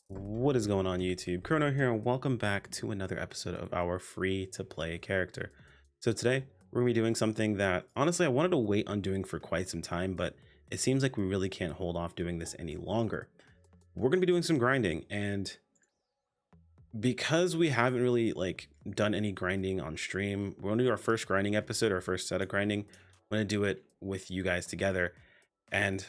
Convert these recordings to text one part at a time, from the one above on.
What is going on YouTube? Chrono here and welcome back to another episode of our free to play character. So today we're gonna be doing something that honestly I wanted to wait on doing for quite some time, but it seems like we really can't hold off doing this any longer. We're gonna be doing some grinding, and because we haven't really done any grinding on stream, we're gonna do our first grinding episode, our first set of grinding. I'm gonna do it with you guys together. And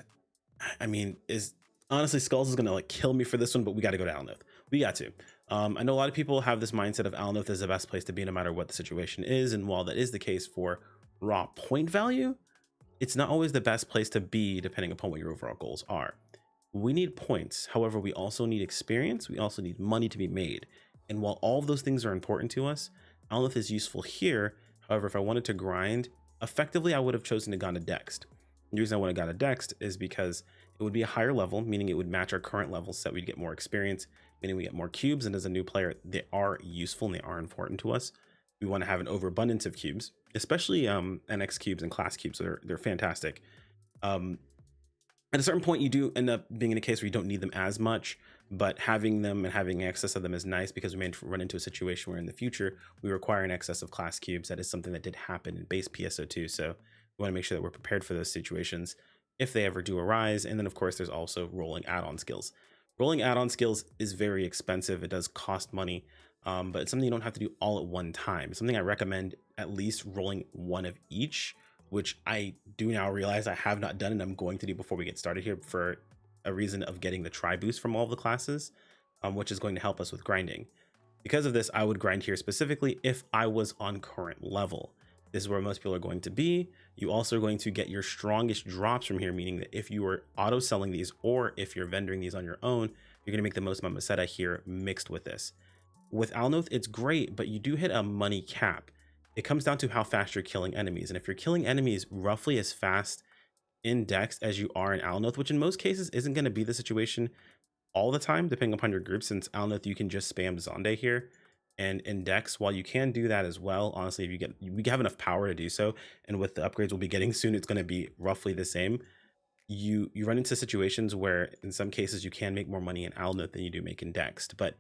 I mean, is honestly Skulls is gonna kill me for this one, but we got to go to Alnoth. We got to. I know a lot of people have this mindset of Alnoth is the best place to be no matter what the situation is, and while that is the case for raw point value, it's not always the best place to be depending upon what your overall goals are. We need points. However, we also need experience. We also need money to be made. And while all of those things are important to us, Alnoth is useful here. However, if I wanted to grind, effectively, I would have chosen to go to Dext. The reason I would have got a Dext is because it would be a higher level, meaning it would match our current level, so that we'd get more experience, meaning we get more cubes. And as a new player, they are useful and they are important to us. We want to have an overabundance of cubes, especially NX cubes and class cubes. So they're fantastic. At a certain point, you do end up being in a case where you don't need them as much, but having them and having access of them is nice because we may run into a situation where in the future we require an excess of class cubes. That is something that did happen in base PSO2. So we want to make sure that we're prepared for those situations if they ever do arise. And then of course there's also rolling add-on skills. Rolling add-on skills is very expensive. It does cost money, but it's something you don't have to do all at one time. It's something I recommend at least rolling one of each, which I do now realize I have not done, and I'm going to do before we get started here for a reason of getting the try boost from all of the classes, which is going to help us with grinding. Because of this, I would grind here specifically if I was on current level. This is where most people are going to be. You also are going to get your strongest drops from here, meaning that if you are auto selling these or if you're vendoring these on your own, you're going to make the most Mamaceta here mixed with this. With Alnoth, it's great, but you do hit a money cap. It comes down to how fast you're killing enemies. And if you're killing enemies roughly as fast in Dex as you are in Alnoth, which in most cases isn't going to be the situation all the time, depending upon your group, since Alnoth you can just spam Zonde here. And in Dex, while you can do that as well, honestly, if we have enough power to do so, and with the upgrades we'll be getting soon, it's going to be roughly the same. You run into situations where in some cases you can make more money in Alnoth than you do make in Dex, but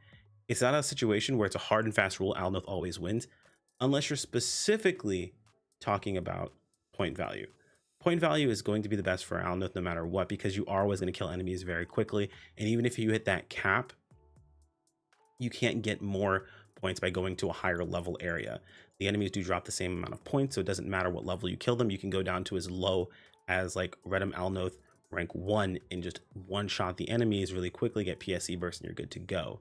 it's not a situation where it's a hard and fast rule Alnoth always wins, unless you're specifically talking about point value. Point value is going to be the best for Alnoth no matter what, because you are always going to kill enemies very quickly, and even if you hit that cap, you can't get more points by going to a higher level area. The enemies do drop the same amount of points, so it doesn't matter what level you kill them. You can go down to as low as like Redum Alnoth rank 1 and just one shot the enemies really quickly, get PSE burst, and you're good to go.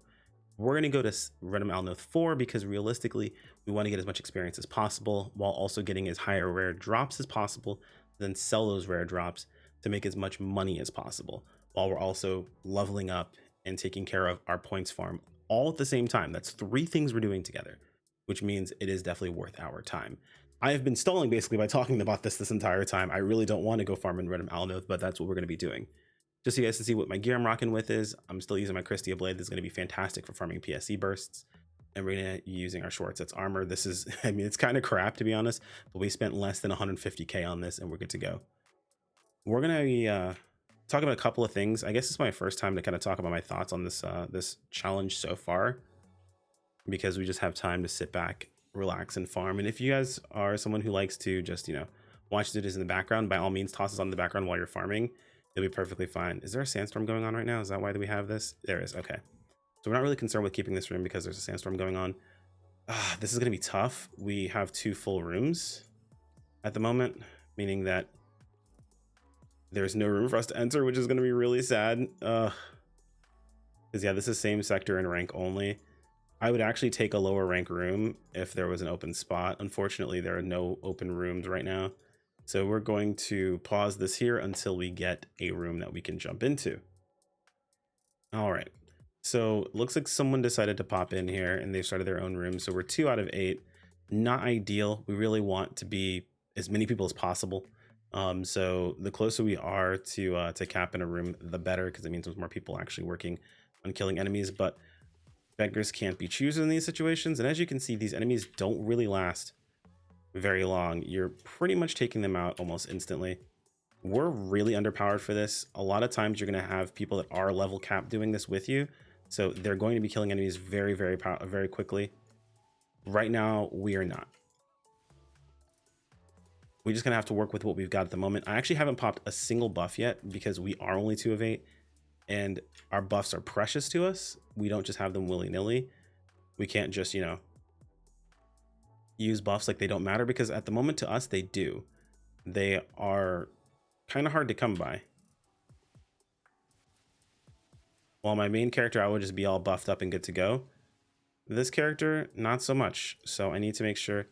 We're going to go to Redum Alnoth 4 because realistically we want to get as much experience as possible while also getting as higher rare drops as possible, then sell those rare drops to make as much money as possible while we're also leveling up and taking care of our points farm all at the same time. That's 3 things we're doing together, which means it is definitely worth our time. I have been stalling basically by talking about this entire time. I really don't want to go farm in Redum Alnoth, but that's what we're going to be doing. Just so you guys can see what my gear I'm rocking with is, I'm still using my Christia blade. This is going to be fantastic for farming PSE bursts. And we're going to be using our Schwarzets armor. This is, I mean, it's kind of crap to be honest, but we spent less than 150k on this and we're good to go. We're going to be talking about a couple of things. I guess it's my first time to kind of talk about my thoughts on this this challenge so far, because we just have time to sit back, relax, and farm. And if you guys are someone who likes to just, watch videos in the background, by all means, toss this on in the background while you're farming. It'll be perfectly fine. Is there a sandstorm going on right now? Is that why we have this? There is. Okay. So we're not really concerned with keeping this room because there's a sandstorm going on. This is going to be tough. We have 2 full rooms at the moment, meaning that there's no room for us to enter, which is going to be really sad. Because yeah, this is same sector and rank only. I would actually take a lower rank room if there was an open spot. Unfortunately, there are no open rooms right now. So we're going to pause this here until we get a room that we can jump into. All right. So it looks like someone decided to pop in here and they've started their own room. So we're 2 out of 8. Not ideal. We really want to be as many people as possible. So the closer we are to cap in a room, the better, because it means there's more people actually working on killing enemies. But beggars can't be choosers in these situations. And as you can see, these enemies don't really last very long. You're pretty much taking them out almost instantly. We're really underpowered for this. A lot of times you're going to have people that are level capped doing this with you. So they're going to be killing enemies very quickly. Right now, we are not. We're just gonna have to work with what we've got at the moment. I actually haven't popped a single buff yet because we are only 2 of 8 and our buffs are precious to us. We don't just have them willy-nilly. We can't just, you know, use buffs like they don't matter, because at the moment to us they do. They are kind of hard to come by. While my main character, I would just be all buffed up and good to go. This character, not so much. So I need to make sure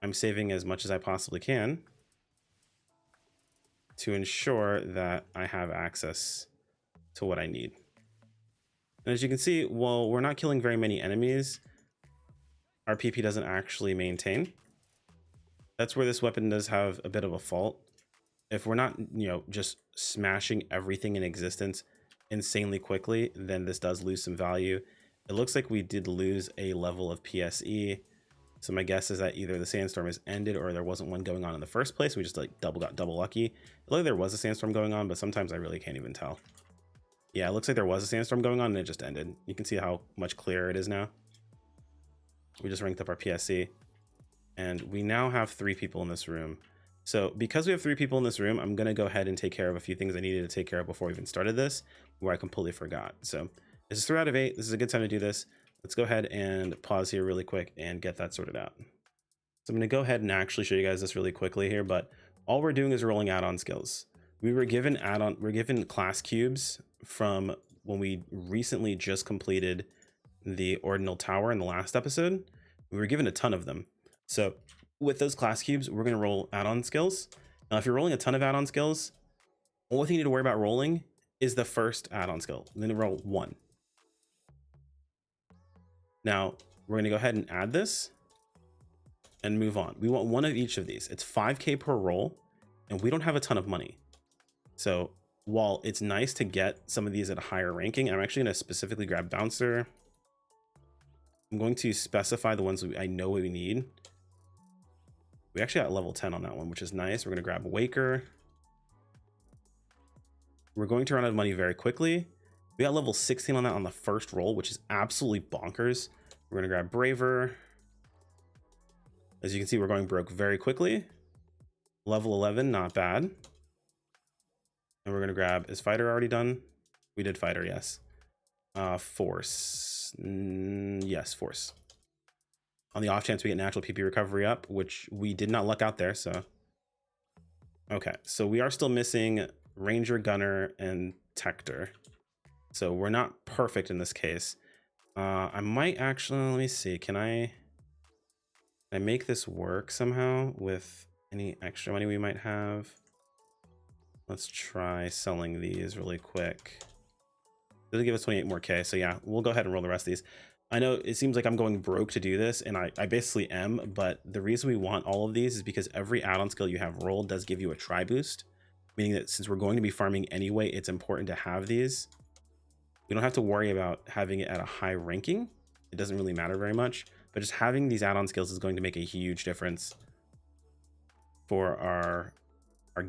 I'm saving as much as I possibly can to ensure that I have access to what I need. And as you can see, while we're not killing very many enemies, our PP doesn't actually maintain. That's where this weapon does have a bit of a fault. If we're not, you know, just smashing everything in existence insanely quickly, then this does lose some value. It looks like we did lose a level of PSE. So my guess is that either the sandstorm has ended or there wasn't one going on in the first place. We just like got double lucky. It looked like there was a sandstorm going on, but sometimes I really can't even tell. Yeah, it looks like there was a sandstorm going on and it just ended. You can see how much clearer it is now. We just ranked up our PSE and we now have 3 people in this room. So because we have 3 people in this room, I'm going to go ahead and take care of a few things I needed to take care of before we even started this, where I completely forgot. So this is 3 out of 8. This is a good time to do this. Let's go ahead and pause here really quick and get that sorted out. So I'm going to go ahead and actually show you guys this really quickly here, but all we're doing is rolling add-on skills. We're given class cubes from when we recently just completed the Ordinal Tower in the last episode. We were given a ton of them. So with those class cubes, we're going to roll add-on skills. Now, if you're rolling a ton of add-on skills, only thing you need to worry about rolling is the first add-on skill. Then roll 1. Now, we're going to go ahead and add this and move on. We want one of each of these. It's 5K per roll, and we don't have a ton of money. So while it's nice to get some of these at a higher ranking, I'm actually going to specifically grab Bouncer. I'm going to specify the ones I know we need. We actually got level 10 on that one, which is nice. We're going to grab Waker. We're going to run out of money very quickly. We got level 16 on that on the first roll, which is absolutely bonkers. We're going to grab Braver. As you can see, we're going broke very quickly. Level 11, not bad. And we're going to grab, is Fighter already done? We did Fighter, yes. Force. Yes, Force. On the off chance we get natural PP recovery up, which we did not luck out there, so. Okay, so we are still missing Ranger, Gunner, and Tector. So we're not perfect in this case. I might actually, let me see, can I make this work somehow with any extra money we might have? Let's try selling these really quick. It'll give us 28 more K, so yeah, we'll go ahead and roll the rest of these. I know it seems like I'm going broke to do this, and I basically am, but the reason we want all of these is because every add-on skill you have rolled does give you a try boost, meaning that since we're going to be farming anyway, it's important to have these. We don't have to worry about having it at a high ranking. It doesn't really matter very much, but just having these add-on skills is going to make a huge difference for our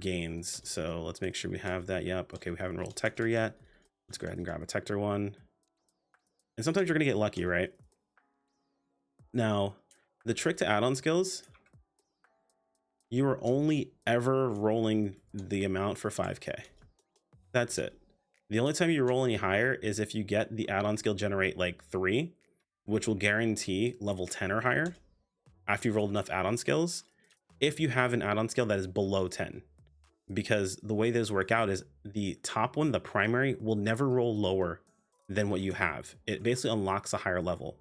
gains. So let's make sure we have that. Yep. Okay, we haven't rolled Tector yet. Let's go ahead and grab a Tector one. And sometimes you're gonna get lucky, right? Now, the trick to add-on skills, you are only ever rolling the amount for 5K. That's it. The only time you roll any higher is if you get the add-on skill generate like 3, which will guarantee level 10 or higher after you've rolled enough add-on skills, if you have an add-on skill that is below 10. Because the way those work out is the top one, the primary, will never roll lower than what you have. It basically unlocks a higher level.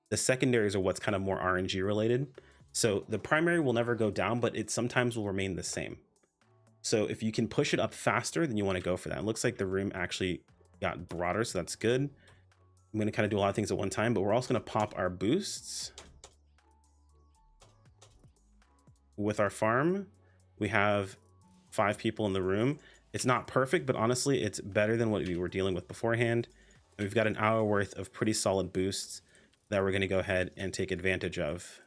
The secondaries are what's kind of more RNG related. So the primary will never go down, but it sometimes will remain the same. So if you can push it up faster, then you want to go for that. It looks like the room actually got broader, so that's good. I'm going to kind of do a lot of things at one time, but we're also going to pop our boosts. With our farm, we have 5 people in the room. It's not perfect, but honestly, it's better than what we were dealing with beforehand. And we've got an hour worth of pretty solid boosts that we're going to go ahead and take advantage of.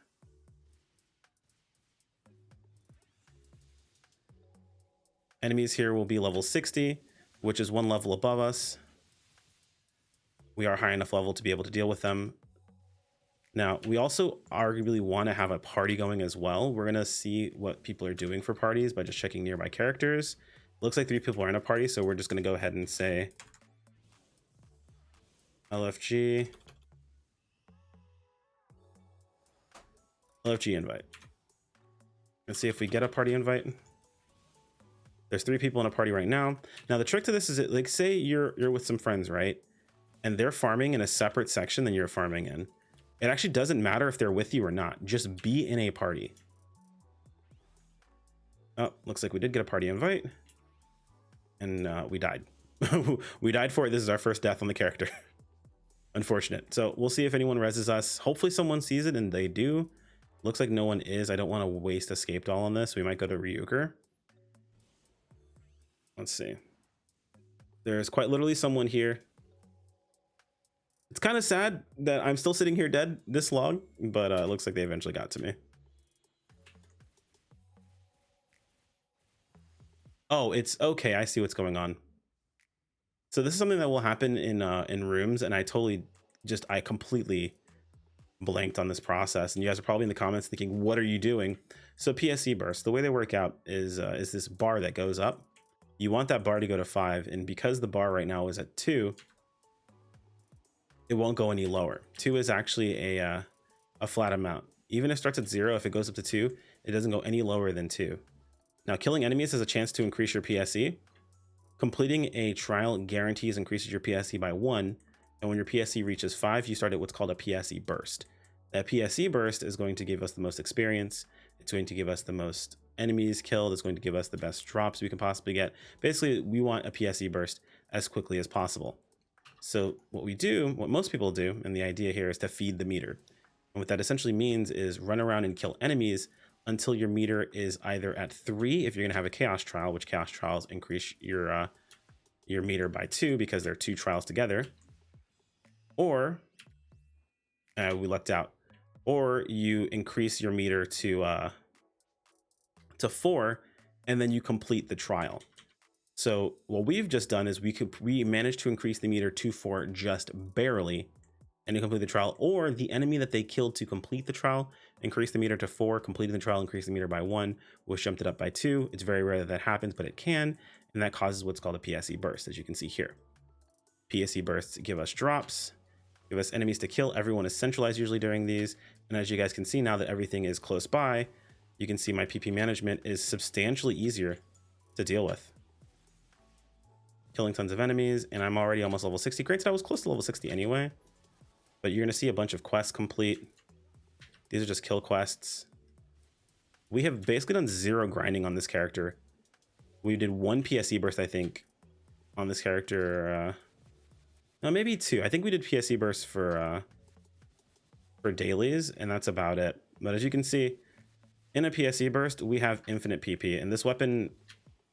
Enemies here will be level 60, which is 1 level above us. we are high enough level to be able to deal with them. Now, we also arguably want to have a party going as well. We're going to see what people are doing for parties by just checking nearby characters. Looks like 3 people are in a party, so we're just going to go ahead and say LFG invite. Let's see if we get a party invite. There's 3 people in a party right now. Now, the trick to this is, like, say you're with some friends, right? And they're farming in a separate section than you're farming in. It actually doesn't matter if they're with you or not. Just be in a party. Oh, looks like we did get a party invite. And we died. We died for it. This is our first death on the character. Unfortunate. So we'll see if anyone reses us. Hopefully someone sees it, and they do. Looks like no one is. I don't want to waste escape doll on this. We might go to Ryuker. Let's see. There's quite literally someone here. It's kind of sad that I'm still sitting here dead this long, but it looks like they eventually got to me. Oh, it's okay. I see what's going on. So this is something that will happen in rooms, and I completely blanked on this process. And you guys are probably in the comments thinking, "What are you doing?" So PSE bursts, the way they work out is this bar that goes up. You want that bar to go to 5, and because the bar right now is at 2, it won't go any lower. 2 is actually a flat amount. Even if it starts at 0, if it goes up to 2, it doesn't go any lower than 2. Now, killing enemies has a chance to increase your PSE. Completing a trial guarantees increases your PSE by 1, and when your PSE reaches 5, you start at what's called a PSE burst. That PSE burst is going to give us the most experience. It's going to give us the most enemies killed. It's going to give us the best drops we can possibly get. Basically, we want a PSE burst as quickly as possible. So what most people do, and the idea here is to feed the meter. And what that essentially means is run around and kill enemies until your meter is either at 3 if you're going to have a chaos trial, which chaos trials increase your meter by 2 because there are 2 trials together. Or we lucked out. Or you increase your meter to 4, and then you complete the trial. So what we've just done is we managed to increase the meter to 4 just barely, and you complete the trial. Or the enemy that they killed to complete the trial increased the meter to 4, completing the trial, increased the meter by 1, which jumped it up by 2. It's very rare that happens, but it can, and that causes what's called a PSE burst, as you can see here. PSE bursts give us drops, give us enemies to kill. Everyone is centralized usually during these, and as you guys can see now that everything is close by, you can see my PP management is substantially easier to deal with. Killing tons of enemies, and I'm already almost level 60. Granted, I was close to level 60 anyway, but you're going to see a bunch of quests complete. These are just kill quests. We have basically done 0 grinding on this character. We did 1 PSE burst, I think, on this character. No, maybe 2. I think we did PSE burst for dailies, and that's about it. But as you can see, in a PSE burst, we have infinite PP, and this weapon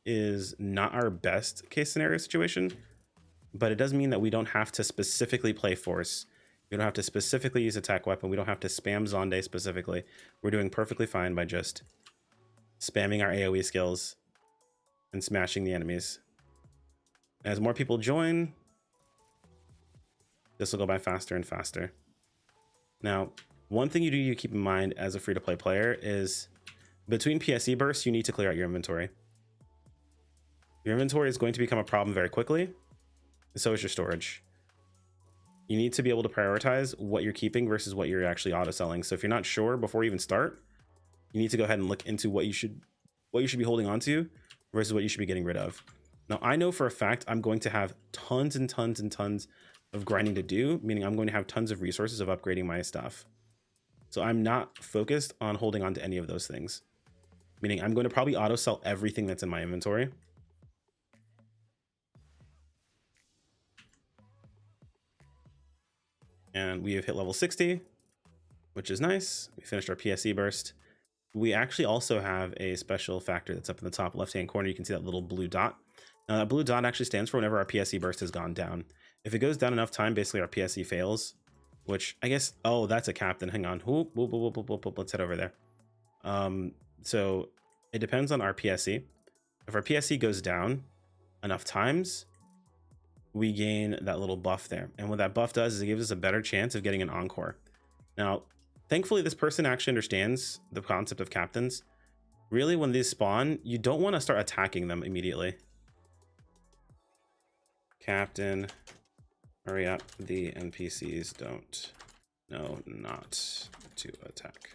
is not our best case scenario situation, but it does mean that we don't have to specifically play force. We don't have to specifically use attack weapon. We don't have to spam Zonde specifically. We're doing perfectly fine by just spamming our AoE skills and smashing the enemies. As more people join, this will go by faster and faster. Now, one thing you keep in mind as a free-to-play player is between PSE bursts, you need to clear out your inventory. Your inventory is going to become a problem very quickly, and so is your storage. You need to be able to prioritize what you're keeping versus what you're actually auto-selling. So if you're not sure before you even start, you need to go ahead and look into what you should be holding on to versus what you should be getting rid of. Now, I know for a fact I'm going to have tons and tons and tons of grinding to do, meaning I'm going to have tons of resources of upgrading my stuff. So I'm not focused on holding on to any of those things, meaning I'm going to probably auto-sell everything that's in my inventory. And we have hit level 60, which is nice. We finished our PSE burst. We actually also have a special factor that's up in the top left-hand corner. You can see that little blue dot. Now that blue dot actually stands for whenever our PSE burst has gone down. If it goes down enough time, basically our PSE fails, which I guess, oh, that's a captain. Hang on. Whoop, whoop, whoop, whoop, whoop, whoop. Let's head over there. So it depends on our PSE. If our PSE goes down enough times, we gain that little buff there. And what that buff does is it gives us a better chance of getting an encore. Now, thankfully, this person actually understands the concept of captains. Really, when these spawn, you don't want to start attacking them immediately. Captain, hurry up. The NPCs don't know not to attack.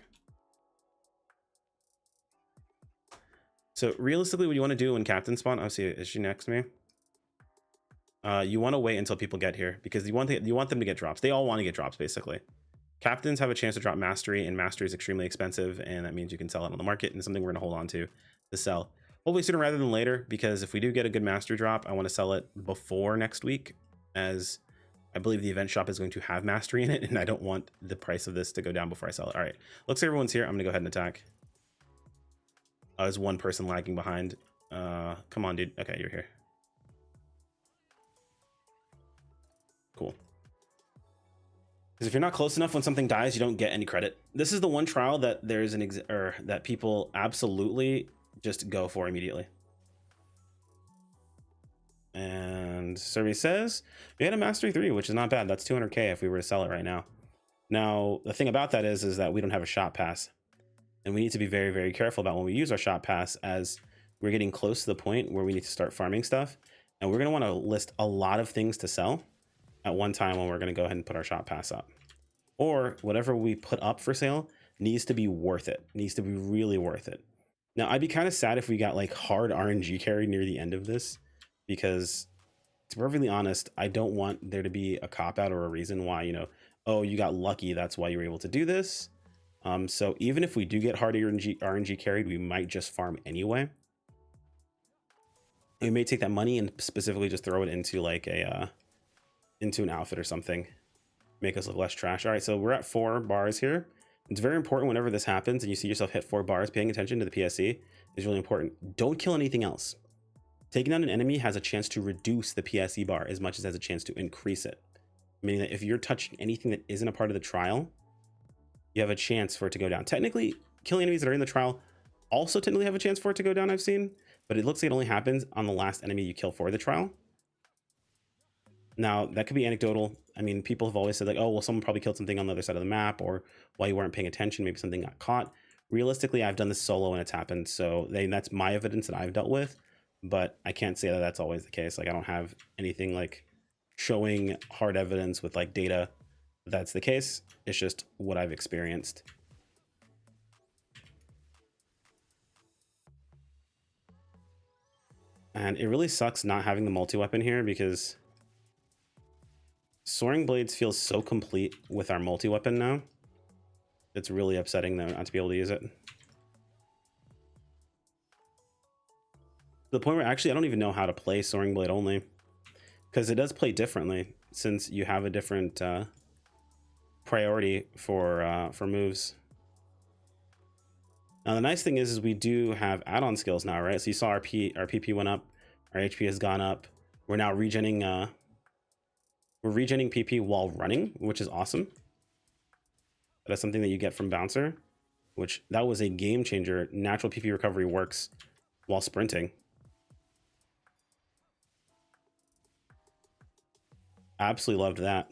So realistically, what you want to do when captain spawn, obviously, is she next to me? You want to wait until people get here because you want them to get drops. They all want to get drops, basically. Captains have a chance to drop mastery, and mastery is extremely expensive, and that means you can sell it on the market, and it's something we're going to hold on to sell. Hopefully sooner rather than later, because if we do get a good mastery drop, I want to sell it before next week, as I believe the event shop is going to have mastery in it, and I don't want the price of this to go down before I sell it. All right, looks like everyone's here. I'm going to go ahead and attack. There's one person lagging behind. Come on, dude. Okay, you're here. Cool. Because if you're not close enough when something dies, you don't get any credit. This is the one trial that there's that people absolutely just go for immediately. And survey says we had a mastery 3, which is not bad. That's 200k if we were to sell it right now. Now the thing about that is that we don't have a shop pass, and we need to be very, very careful about when we use our shop pass, as we're getting close to the point where we need to start farming stuff, and we're going to want to list a lot of things to sell at one time when we're going to go ahead and put our shop pass up. Or whatever we put up for sale needs to be worth it. Needs to be really worth it. Now, I'd be kind of sad if we got like hard RNG carried near the end of this, because to be perfectly honest, I don't want there to be a cop out or a reason why, you know, oh, you got lucky, that's why you were able to do this. So even if we do get hard RNG carried, we might just farm anyway. We may take that money and specifically just throw it into like into an outfit or something, make us look less trash. All right, so we're at 4 bars here. It's very important whenever this happens and you see yourself hit 4 bars, paying attention to the PSE is really important. Don't kill anything else. Taking down an enemy has a chance to reduce the PSE bar as much as has a chance to increase it. Meaning that if you're touching anything that isn't a part of the trial, you have a chance for it to go down. Technically, killing enemies that are in the trial also technically have a chance for it to go down, I've seen, but it looks like it only happens on the last enemy you kill for the trial. Now, that could be anecdotal. I mean, people have always said like, oh, well, someone probably killed something on the other side of the map, or while you weren't paying attention, maybe something got caught. Realistically, I've done this solo and it's happened. So that's my evidence that I've dealt with, but I can't say that that's always the case. Like, I don't have anything like showing hard evidence with like data that's the case. It's just what I've experienced. And it really sucks not having the multi-weapon here, because Soaring Blades feels so complete with our multi-weapon now. It's really upsetting though not to be able to use it. To the point where actually I don't even know how to play Soaring Blade only, because it does play differently since you have a different priority for moves. Now the nice thing is we do have add-on skills now, right? So you saw our PP went up, our HP has gone up. We're now regenning PP while running, which is awesome. That's something that you get from Bouncer, which that was a game changer. Natural PP recovery works while sprinting. Absolutely loved that.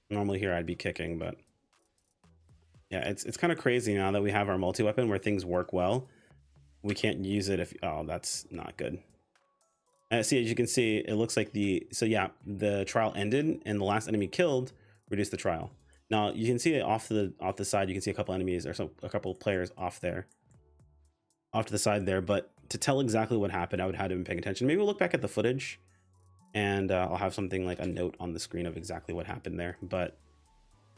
Normally here I'd be kicking, but yeah, it's kind of crazy now that we have our multi-weapon where things work well. We can't use it if, oh, that's not good. See, as you can see, it looks like the trial ended and the last enemy killed reduced the trial. Now you can see it off the side. You can see a couple enemies or a couple of players off to the side there. But to tell exactly what happened, I would have to be paying attention. Maybe we'll look back at the footage, and I'll have something like a note on the screen of exactly what happened there. But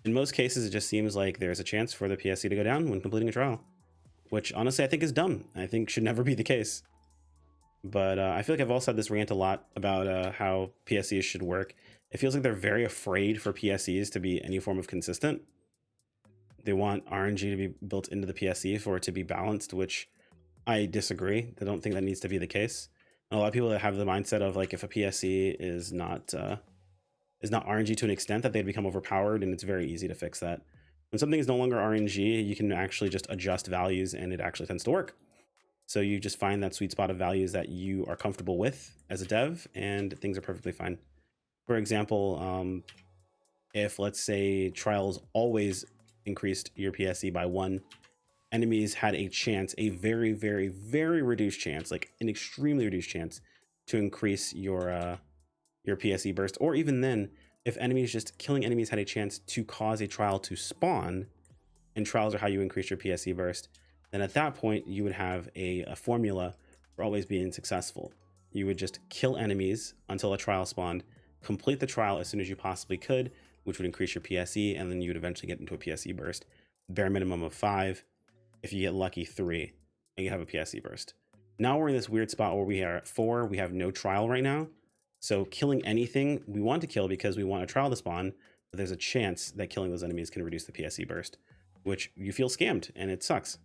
in most cases, it just seems like there's a chance for the PSC to go down when completing a trial, which honestly I think is dumb. I think should never be the case. But I feel like I've also had this rant a lot about how PSCs should work. It feels like they're very afraid for PSCs to be any form of consistent. They want RNG to be built into the PSC for it to be balanced, which I disagree. I don't think that needs to be the case. And a lot of people that have the mindset of like, if a PSC is not RNG to an extent, that they'd become overpowered, and it's very easy to fix that. When something is no longer RNG, you can actually just adjust values and it actually tends to work. So you just find that sweet spot of values that you are comfortable with as a dev, and things are perfectly fine. For example, if let's say trials always increased your PSE by 1, enemies had a chance, a very, very, very reduced chance, like an extremely reduced chance, to increase your PSE burst. Or even then, if enemies, just killing enemies, had a chance to cause a trial to spawn, and trials are how you increase your PSE burst, then at that point you would have a formula for always being successful. You would just kill enemies until a trial spawned, complete the trial as soon as you possibly could, which would increase your PSE, and then you would eventually get into a PSE burst. Bare minimum of 5. If you get lucky, 3, and you have a PSE burst. Now we're in this weird spot where we are at 4. We have no trial right now. So killing anything we want to kill because we want a trial to spawn, but there's a chance that killing those enemies can reduce the PSE burst, which you feel scammed, and it sucks.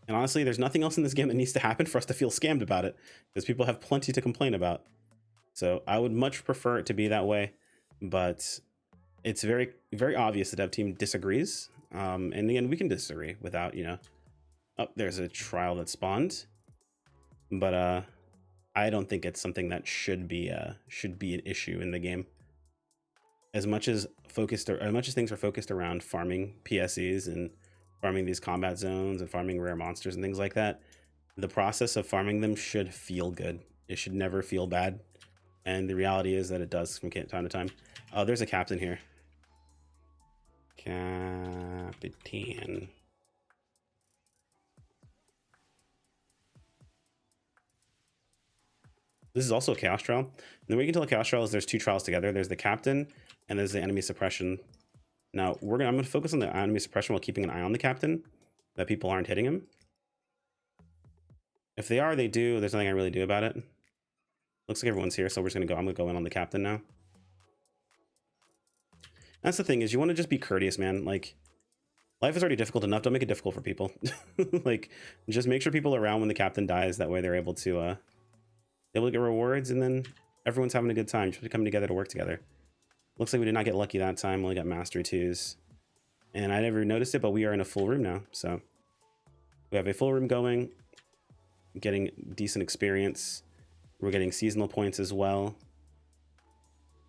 And honestly, there's nothing else in this game that needs to happen for us to feel scammed about it, because people have plenty to complain about. So I would much prefer it to be that way, but it's very, very obvious the dev team disagrees. And again, we can disagree without, oh, there's a trial that spawned, but I don't think it's something that should be an issue in the game. As much as things are focused around farming PSEs and farming these combat zones and farming rare monsters and things like that, the process of farming them should feel good. It should never feel bad. And the reality is that it does from time to time. Oh, there's a captain here. Captain. This is also a chaos trial. And the way you can tell a chaos trial is there's 2 trials together. There's the captain and there's the enemy suppression. Now I'm gonna focus on the enemy suppression while keeping an eye on the captain, that people aren't hitting him. If they are, they do. There's nothing I really do about it. Looks like everyone's here, so I'm gonna go in on the captain now. That's the thing, is you want to just be courteous, man. Like, life is already difficult enough. Don't make it difficult for people. Like, just make sure people are around when the captain dies. That way they're able to get rewards, and then everyone's having a good time, just coming together to work together. Looks like we did not get lucky that time. We only got mastery 2s. And I never noticed it, but we are in a full room now. So we have a full room going, getting decent experience. We're getting seasonal points as well.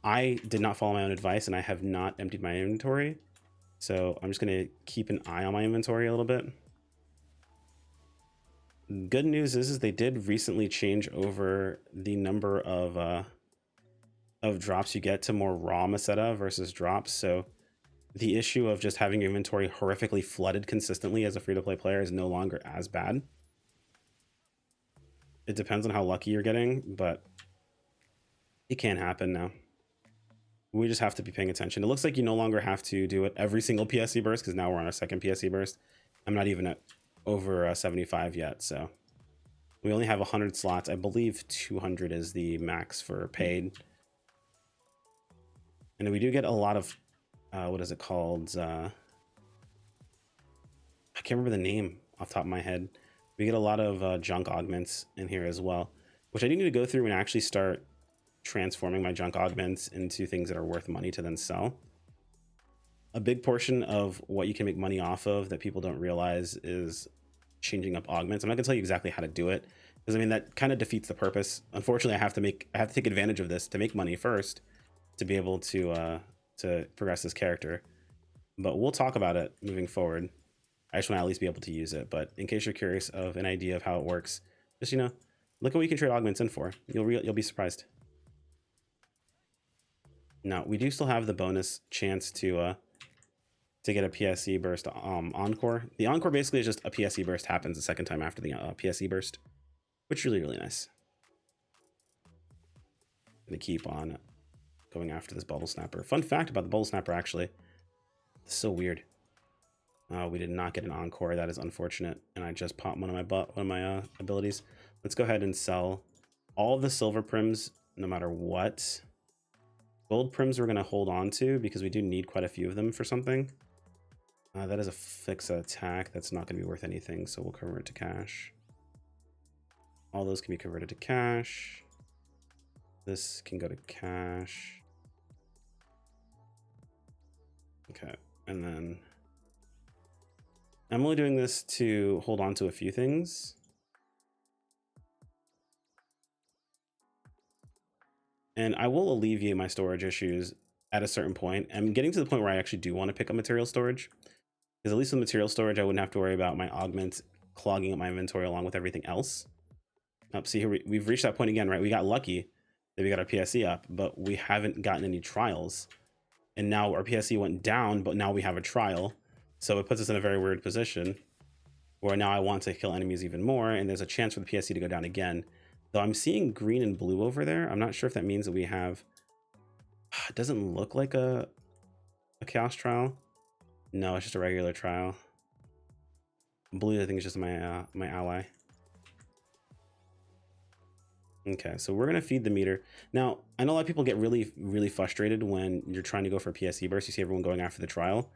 I did not follow my own advice, and I have not emptied my inventory. So I'm just going to keep an eye on my inventory a little bit. Good news is they did recently change over the number of drops you get to more raw Meseta versus drops. So the issue of just having your inventory horrifically flooded consistently as a free-to-play player is no longer as bad. It depends on how lucky you're getting, but it can happen now. We just have to be paying attention. It looks like you no longer have to do it every single PSE burst, because now we're on our 2nd PSE burst. I'm not even at over 75 yet, so we only have 100 slots. I believe 200 is the max for paid. And we do get a lot of what is it called? I can't remember the name off the top of my head. We get a lot of junk augments in here as well, which I do need to go through and actually start transforming my junk augments into things that are worth money to then sell. A big portion of what you can make money off of that people don't realize is changing up augments. I'm not gonna tell you exactly how to do it, because I mean that kind of defeats the purpose. Unfortunately, I have to take advantage of this to make money first, to be able to progress this character. But we'll talk about it moving forward. I just want to at least be able to use it. But in case you're curious of an idea of how it works, just look at what you can trade augments in for. You'll be surprised. Now we do still have the bonus chance to get a PSE burst encore. The encore basically is just a PSE burst happens the 2nd time after the PSE burst, which is really, really nice. I'm gonna keep on going after this bubble snapper. Fun fact about the bubble snapper, actually, it's so weird. We did not get an encore. That is unfortunate, and I just popped one of my abilities. Let's go ahead and sell all of the silver prims, no matter what. Gold prims we're going to hold on to because we do need quite a few of them for something. That is a fixed attack. That's not going to be worth anything, so we'll convert it to cash. All those can be converted to cash. This can go to cash. Okay, and then I'm only doing this to hold on to a few things. And I will alleviate my storage issues at a certain point. I'm getting to the point where I actually do want to pick up material storage, because at least with material storage, I wouldn't have to worry about my augments clogging up my inventory along with everything else. See here, we've reached that point again, right? We got lucky that we got our PSE up, but we haven't gotten any trials. And now our PSE went down, but now we have a trial. So it puts us in a very weird position where now I want to kill enemies even more, and there's a chance for the PSE to go down again. Though I'm seeing green and blue over there. I'm not sure if that means that we have... It doesn't look like a chaos trial. No, it's just a regular trial. Blue, I think, is just my my ally. Okay, so we're gonna feed the meter. Now, I know a lot of people get really frustrated when you're trying to go for a PSE burst. You see everyone going after the trial.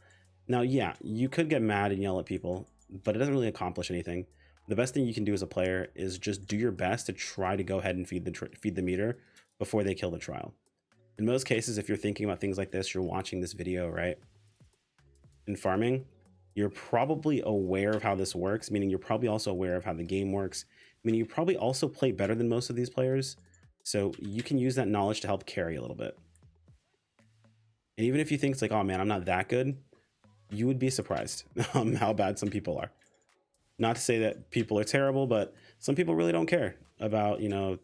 Now, yeah, you could get mad and yell at people, but it doesn't really accomplish anything. The best thing you can do as a player is just do your best to try to go ahead and feed the meter before they kill the trial. In most cases, if you're thinking about things like this, you're watching this video, right? In farming, you're probably aware of how this works, meaning you're probably also aware of how the game works, meaning you probably also play better than most of these players. So you can use that knowledge to help carry a little bit. And even if you think it's like, oh man, I'm not that good, you would be surprised how bad some people are. Not to say that people are terrible, but some people really don't care about, you know,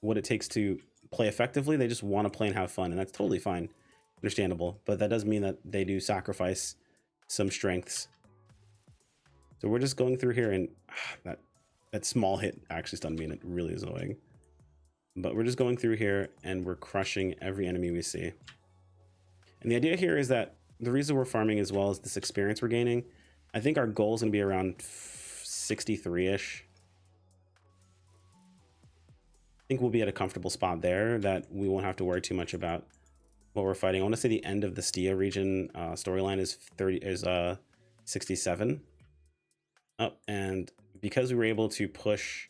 what it takes to play effectively. They just want to play and have fun, and that's totally fine, understandable. But that does mean that they do sacrifice some strengths. So we're just going through here, and that small hit actually stunned me, and it really is annoying. But we're just going through here, and we're crushing every enemy we see. And the idea here is that the reason we're farming as well as this experience we're gaining, I think our goal is going to be around 63-ish. I think we'll be at a comfortable spot there that we won't have to worry too much about what we're fighting. I want to say the end of the Stia region storyline is 67. Oh, and because we were able to push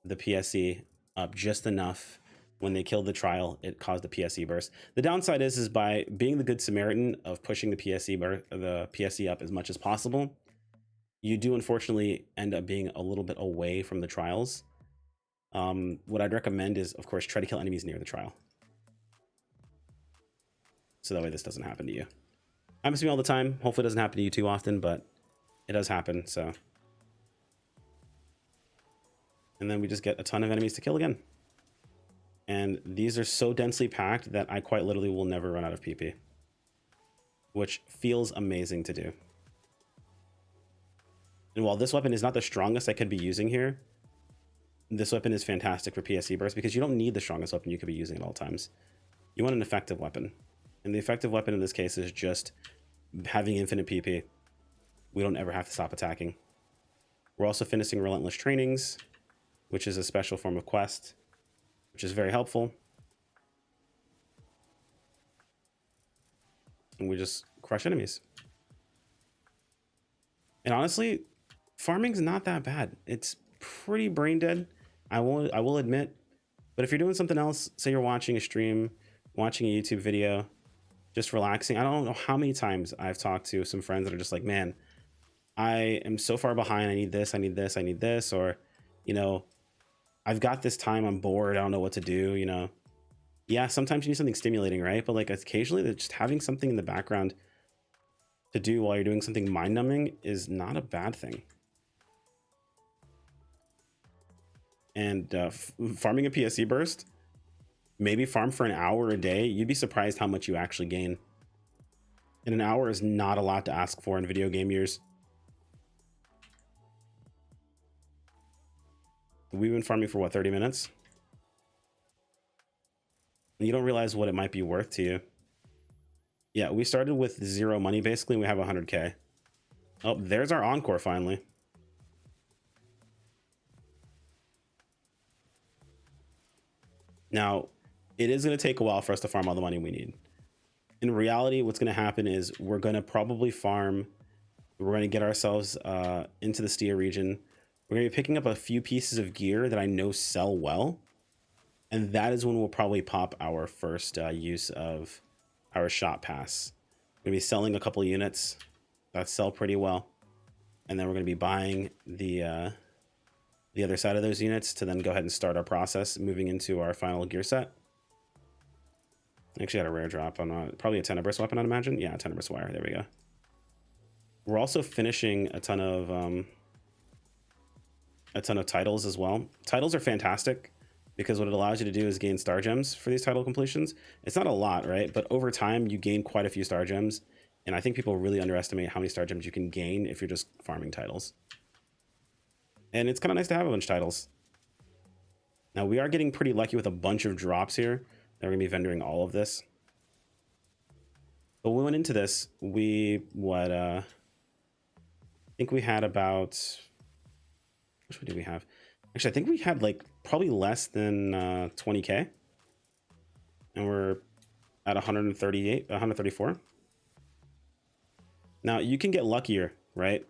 the PSE up just enough when they killed the trial, it caused the PSE burst. The downside is by being the good Samaritan of pushing the PSE up as much as possible, you do unfortunately end up being a little bit away from the trials. What I'd recommend is, of course, try to kill enemies near the trial, so that way this doesn't happen to you. Happens to me all the time. Hopefully it doesn't happen to you too often, but it does happen. So, and then we just get a ton of enemies to kill again. And these are so densely packed that I quite literally will never run out of PP, which feels amazing to do. And while this weapon is not the strongest I could be using here, this weapon is fantastic for PSE burst, because you don't need the strongest weapon you could be using at all times. You want an effective weapon. And the effective weapon in this case is just having infinite PP. We don't ever have to stop attacking. We're also finishing Relentless Trainings, which is a special form of quest, which is very helpful. And we just crush enemies. And honestly, farming's not that bad. It's pretty brain dead, I will admit. But if you're doing something else, say you're watching a stream, watching a YouTube video, just relaxing. I don't know how many times I've talked to some friends that are just like, man, I am so far behind. I need this, I need this, I need this. Or, you know, I've got this time, I'm bored, I don't know what to do, you know. Yeah, sometimes you need something stimulating, right? But like occasionally just having something in the background to do while you're doing something mind-numbing is not a bad thing. And farming a PSE burst, maybe farm for an hour a day, you'd be surprised how much you actually gain. And an hour is not a lot to ask for in video game years. We've been farming for what, 30 minutes? And you don't realize what it might be worth to you. Yeah, we started with 0 money basically, and we have 100k. Oh, there's our encore finally. Now, it is going to take a while for us to farm all the money we need. In reality, what's going to happen is we're going to probably farm. We're going to get ourselves into the Stia region. We're going to be picking up a few pieces of gear that I know sell well. And that is when we'll probably pop our first use of our shop pass. We're going to be selling a couple units that sell pretty well. and then we're going to be buying the other side of those units to then go ahead and start our process moving into our final gear set. Actually had a rare drop on probably a Tenebrous weapon, I'd imagine. Yeah, Tenebrous wire. There we go. We're also finishing a ton of titles as well. Titles are fantastic because what it allows you to do is gain star gems for these title completions. It's not a lot, right? But over time, you gain quite a few star gems. And I think people really underestimate how many star gems you can gain if you're just farming titles. And it's kind of nice to have a bunch of titles. Now, we are getting pretty lucky with a bunch of drops here. We're going to be vendoring all of this. But when we went into this, I think we had about, which one did we have? Actually, I think we had like probably less than 20K. And we're at 134. Now, you can get luckier, right?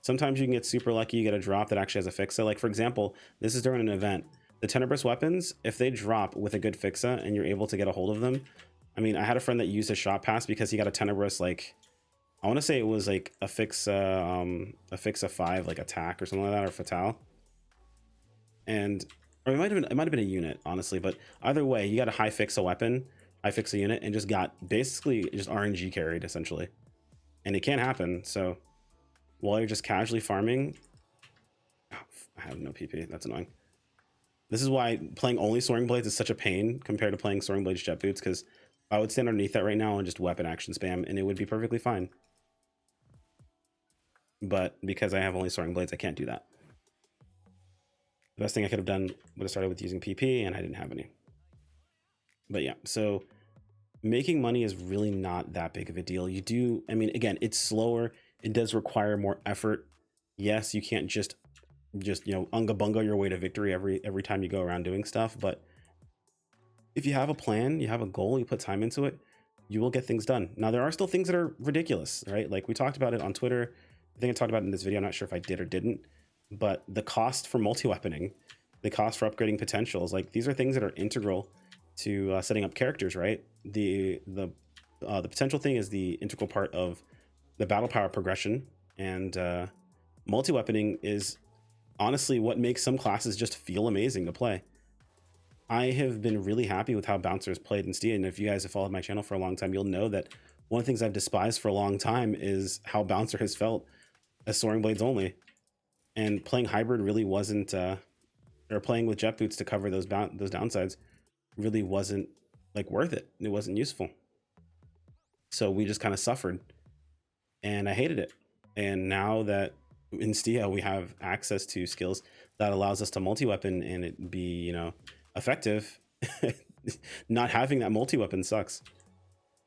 Sometimes you can get super lucky, you get a drop that actually has a fixa. Like, for example, this is during an event. The Tenebrous weapons, if they drop with a good fixa and you're able to get a hold of them, I mean, I had a friend that used a shot pass because he got a Tenebrous, like, I want to say it was like a fixa 5, like attack or something like that, or fatale. And, or it might have been a unit, honestly, but either way, you got a high fixa weapon, high fixa unit, and just got basically just RNG carried, essentially. And it can happen, so while you're just casually farming, oh, I have no PP, that's annoying. This is why playing only Soaring Blades is such a pain compared to playing Soaring Blades Jet Boots, because I would stand underneath that right now and just weapon action spam, and it would be perfectly fine. But because I have only Soaring Blades, I can't do that. The best thing I could have done would have started with using PP, and I didn't have any. But yeah, so making money is really not that big of a deal. You do, I mean, again, it's slower. It does require more effort. Yes, you can't just you know, unga bunga your way to victory every time you go around doing stuff, but if you have a plan, you have a goal, you put time into it, you will get things done. Now, there are still things that are ridiculous, right? Like we talked about it on Twitter. I think I talked about it in this video. I'm not sure if I did or didn't, but the cost for multi-weaponing, the cost for upgrading potentials, like these are things that are integral to setting up characters, right? The potential thing is the integral part of the battle power progression, and multi-weaponing is honestly what makes some classes just feel amazing to play. I have been really happy with how Bouncer has played in Stia, and if you guys have followed my channel for a long time, you'll know that one of the things I've despised for a long time is how Bouncer has felt as Soaring Blades only. And playing hybrid really wasn't, or playing with Jet Boots to cover those downsides really wasn't like worth it. It wasn't useful. So we just kind of suffered, and I hated it. And now that in Stia we have access to skills that allows us to multi-weapon and it be, you know, effective, not having that multi-weapon sucks.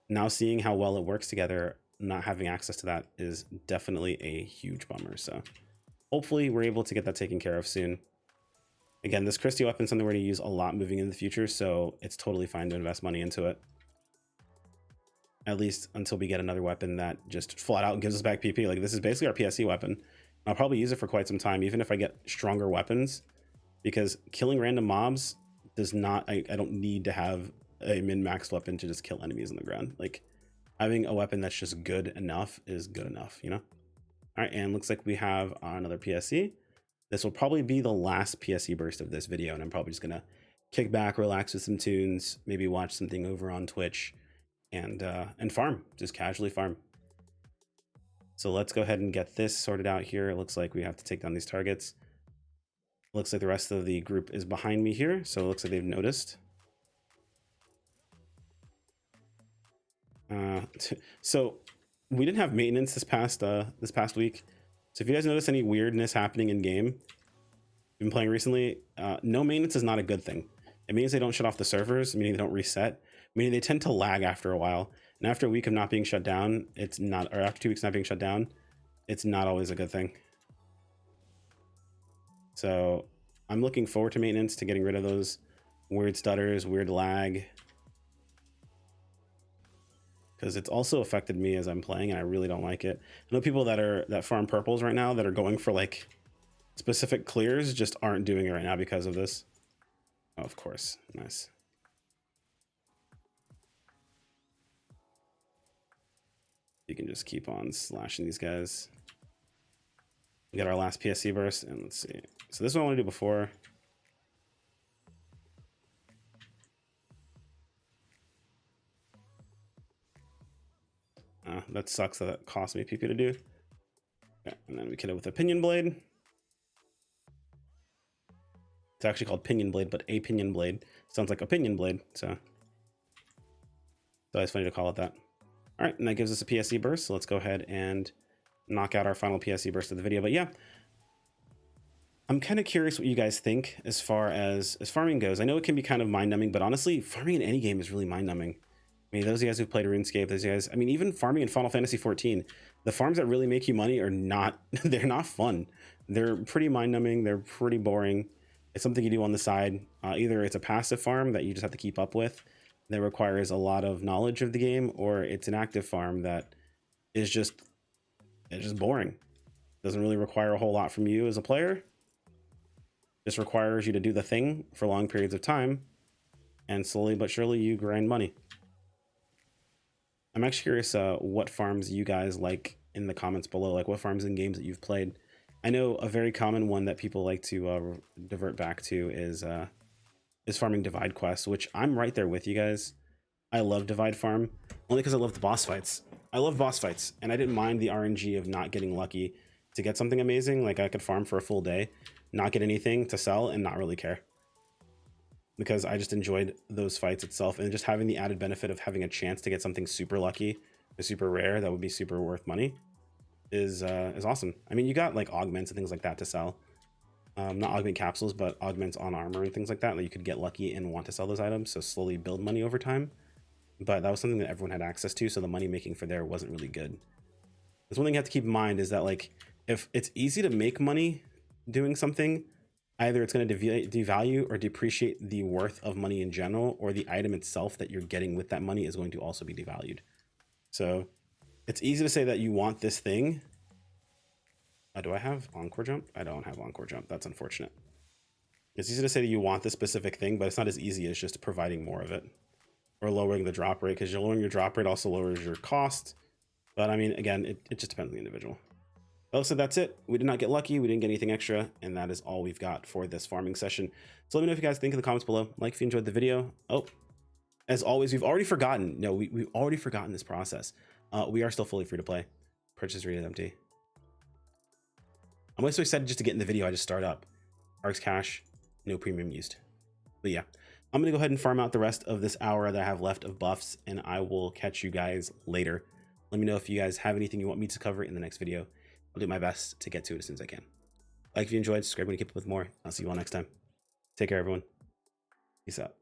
Now seeing how well it works together, not having access to that is definitely a huge bummer. So hopefully we're able to get that taken care of soon. Again, this Christie weapon is something we're going to use a lot moving in the future, so it's totally fine to invest money into it. At least until we get another weapon that just flat out gives us back PP. Like, this is basically our PSE weapon. I'll probably use it for quite some time, even if I get stronger weapons, because killing random mobs does not, I don't need to have a min-max weapon to just kill enemies on the ground. Like, having a weapon that's just good enough is good enough, you know? All right, and looks like we have another PSE. This will probably be the last PSE burst of this video, and I'm probably just gonna kick back, relax with some tunes, maybe watch something over on Twitch, and farm, just casually farm. So let's go ahead and get this sorted out here. It looks like we have to take down these targets. Looks like the rest of the group is behind me here, so it looks like they've noticed. So we didn't have maintenance this past week. So if you guys notice any weirdness happening in game, you've been playing recently, no maintenance is not a good thing. It means they don't shut off the servers, meaning they don't reset, meaning they tend to lag after a while. And after a week of not being shut down, it's not, or after 2 weeks not being shut down, it's not always a good thing. So I'm looking forward to maintenance, to getting rid of those weird stutters, weird lag, because it's also affected me as I'm playing, and I really don't like it. I know people that farm purples right now that are going for like specific clears just aren't doing it right now because of this. Oh, of course, nice. You can just keep on slashing these guys. We got our last PSC burst, and let's see. So this one I want to do before. That sucks that it cost me PP to do. Okay, and then we kill it with a pinion blade. It's actually called pinion blade, but a pinion blade sounds like opinion blade, so it's funny to call it that. All right, and that gives us a PSC burst. So let's go ahead and knock out our final PSC burst of the video. But yeah, I'm kind of curious what you guys think as far as farming goes. I know it can be kind of mind-numbing, but honestly, farming in any game is really mind-numbing. I mean, those of you guys who've played RuneScape, those guys, I mean, even farming in Final Fantasy 14, the farms that really make you money are not, they're not fun. They're pretty mind-numbing. They're pretty boring. It's something you do on the side. Either it's a passive farm that you just have to keep up with that requires a lot of knowledge of the game, or it's an active farm that is just boring. Doesn't really require a whole lot from you as a player. Just requires you to do the thing for long periods of time, and slowly but surely you grind money. I'm actually curious what farms you guys like in the comments below, like what farms and games that you've played. I know a very common one that people like to divert back to is farming Divide Quest, which I'm right there with you guys. I love Divide Farm, only because I love the boss fights. I love boss fights, and I didn't mind the RNG of not getting lucky to get something amazing. Like I could farm for a full day, not get anything to sell, and not really care. Because I just enjoyed those fights itself, and just having the added benefit of having a chance to get something super lucky, or super rare, that would be super worth money, is awesome. I mean, you got like augments and things like that to sell. Not augment capsules, but augments on armor and things like that you could get lucky and want to sell those items, so slowly build money over time. But that was something that everyone had access to, so the money making for there wasn't really good. There's one thing you have to keep in mind is that like if it's easy to make money doing something, either it's going to devalue or depreciate the worth of money in general, or the item itself that you're getting with that money is going to also be devalued. So it's easy to say that you want this thing. Do I have Encore Jump? I don't have Encore Jump. That's unfortunate. It's easy to say that you want this specific thing, but it's not as easy as just providing more of it or lowering the drop rate, because you're lowering your drop rate also lowers your cost. But I mean, again, it just depends on the individual. So that's it. We did not get lucky. We didn't get anything extra. And that is all we've got for this farming session. So let me know if you guys think in the comments below. Like if you enjoyed the video. Oh, as always, we've already forgotten. No, we've already forgotten this process. We are still fully free to play. Purchase rated empty. I'm always so excited just to get in the video. I just start up. Arcs cash, no premium used. But yeah, I'm going to go ahead and farm out the rest of this hour that I have left of buffs, and I will catch you guys later. Let me know if you guys have anything you want me to cover in the next video. I'll do my best to get to it as soon as I can. Like if you enjoyed, subscribe when you keep up with more. I'll see you all next time. Take care, everyone. Peace out.